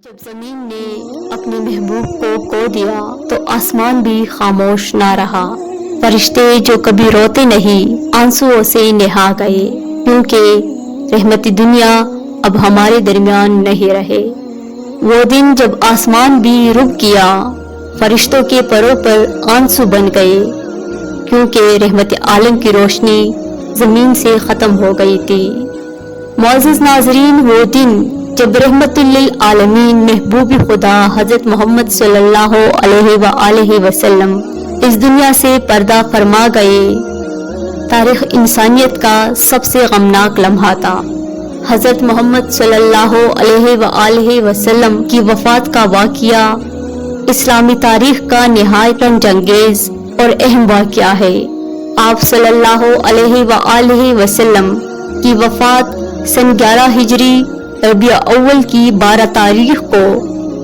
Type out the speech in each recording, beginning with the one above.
جب زمین نے اپنے محبوب کو کھو دیا تو آسمان بھی خاموش نہ رہا۔ فرشتے جو کبھی روتے نہیں آنسوؤں سے نہا گئے، کیونکہ رحمت دنیا اب ہمارے درمیان نہیں رہے۔ وہ دن جب آسمان بھی رک گیا، فرشتوں کے پروں پر آنسو بن گئے، کیونکہ رحمت عالم کی روشنی زمین سے ختم ہو گئی تھی۔ معزز ناظرین، وہ دن جب رحمت للعالمین محبوب خدا حضرت محمد صلی اللہ علیہ وآلہ وسلم اس دنیا سے پردہ فرما گئے، تاریخ انسانیت کا سب سے غمناک لمحہ تھا۔ حضرت محمد صلی اللہ علیہ وآلہ وسلم کی وفات کا واقعہ اسلامی تاریخ کا نہایت رنج انگیز اور اہم واقعہ ہے۔ آپ صلی اللہ علیہ وآلہ وسلم کی وفات سن 11 ہجری ربیع اول کی 12 تاریخ کو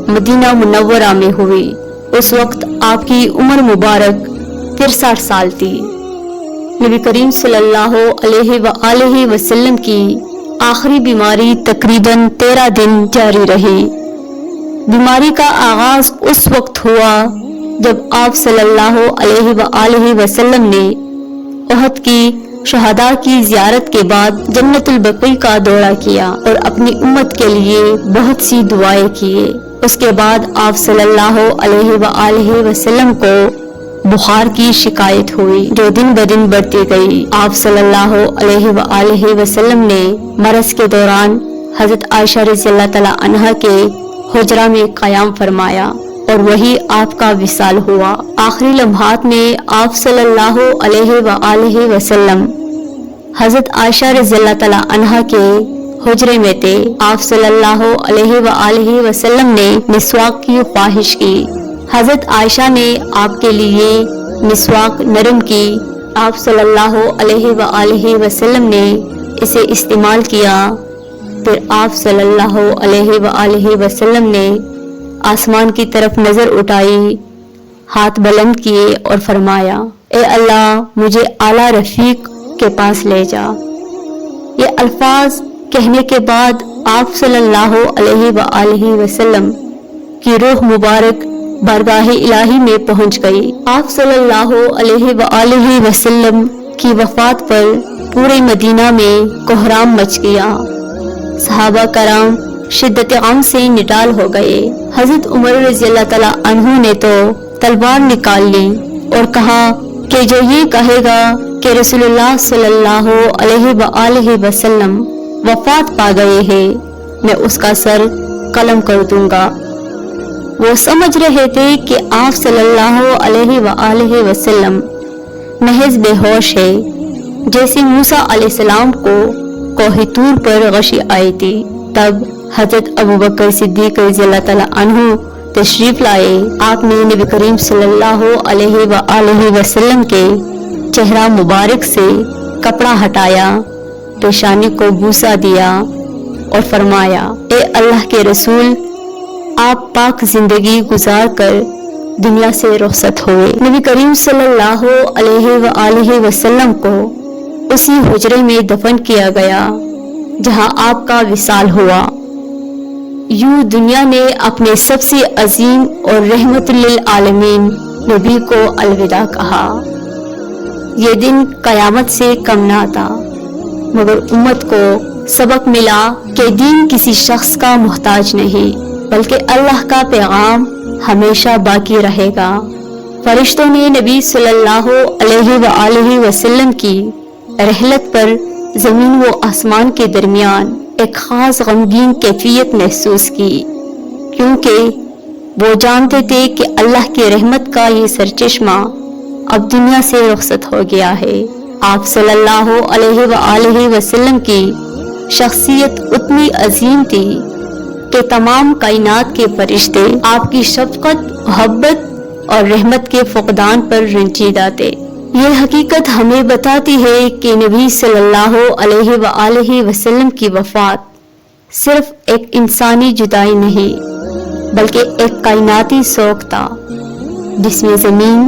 مدینہ منورہ میں ہوئی۔ اس وقت آپ کی عمر مبارک 63 سال تھی۔ نبی کریم صلی اللہ علیہ وآلہ وسلم کی آخری بیماری تقریباً 13 دن جاری رہی۔ بیماری کا آغاز اس وقت ہوا جب آپ صلی اللہ علیہ وآلہ وسلم نے احد کی شہداء کی زیارت کے بعد جنت البقیع کا دورہ کیا اور اپنی امت کے لیے بہت سی دعائیں کیے۔ اس کے بعد آپ صلی اللہ علیہ وآلہ وسلم کو بخار کی شکایت ہوئی، جو دن بدن بڑھتی گئی۔ آپ صلی اللہ علیہ وآلہ وسلم نے مرض کے دوران حضرت عائشہ رضی اللہ تعالی عنہا کے حجرہ میں قیام فرمایا اور وہی آپ کا وصال ہوا۔ آخری لمحات میں آپ صلی اللہ علیہ وآلہ وسلم حضرت عائشہ رضی اللہ تعالی عنہا کے حجرے میں تھے۔ آپ صلی اللہ علیہ وآلہ وسلم نے مسواک کی خواہش کی۔ حضرت عائشہ نے آپ کے لیے مسواک نرم کی۔ آپ صلی اللہ علیہ وآلہ وسلم نے اسے استعمال کیا۔ پھر آپ صلی اللہ علیہ وآلہ وسلم نے آسمان کی طرف نظر اٹھائی، ہاتھ بلند کیے اور فرمایا، اے اللہ مجھے اعلیٰ رفیق کے پاس لے جا۔ یہ الفاظ کہنے کے بعد آپ صلی اللہ علیہ وآلہ وسلم کی روح مبارک بارگاہ الہی میں پہنچ گئی۔ آپ صلی اللہ علیہ وآلہ وسلم کی وفات پر پورے مدینہ میں کوہرام مچ گیا۔ صحابہ کرام شدت غم سے نڈال ہو گئے۔ حضرت عمر رضی اللہ تعالی عنہ نے تو تلوار نکال لی اور کہا کہ جو یہ کہے گا کہ رسول اللہ صلی اللہ علیہ وآلہ وسلم وفات پا گئے ہیں، میں اس کا سر قلم کر دوں گا۔ وہ سمجھ رہے تھے کہ آپ صلی اللہ علیہ وآلہ وسلم محض بے ہوش ہے، جیسے موسیٰ علیہ السلام کو کوہ طور پر غشی آئی تھی۔ تب حضرت ابوبکر صدیق رضی اللہ تعالی عنہ تشریف لائے۔ آپ نے نبی کریم صلی اللہ علیہ وآلہ وسلم کے چہرہ مبارک سے کپڑا ہٹایا، پیشانی کو بوسہ دیا اور فرمایا، اے اللہ کے رسول، آپ پاک زندگی گزار کر دنیا سے رخصت ہوئے۔ نبی کریم صلی اللہ علیہ وآلہ وسلم کو اسی حجرے میں دفن کیا گیا جہاں آپ کا وصال ہوا۔ یوں دنیا نے اپنے سب سے عظیم اور رحمت للعالمین نبی کو الوداع کہا۔ یہ دن قیامت سے کم نہ تھا، مگر امت کو سبق ملا کہ دین کسی شخص کا محتاج نہیں، بلکہ اللہ کا پیغام ہمیشہ باقی رہے گا۔ فرشتوں نے نبی صلی اللہ علیہ وآلہ وسلم کی رحلت پر زمین و آسمان کے درمیان ایک خاص غمگین کیفیت محسوس کی، کیونکہ وہ جانتے تھے کہ اللہ کی رحمت کا یہ سرچشمہ اب دنیا سے رخصت ہو گیا ہے۔ آپ صلی اللہ علیہ وآلہ وسلم کی شخصیت اتنی عظیم تھی کہ تمام کائنات کے فرشتے آپ کی شفقت، محبت اور رحمت کے فقدان پر رنجیدہ تھے۔ یہ حقیقت ہمیں بتاتی ہے کہ نبی صلی اللہ علیہ وآلہ وسلم کی وفات صرف ایک انسانی جدائی نہیں، بلکہ ایک کائناتی سوگ تھا، جس میں زمین،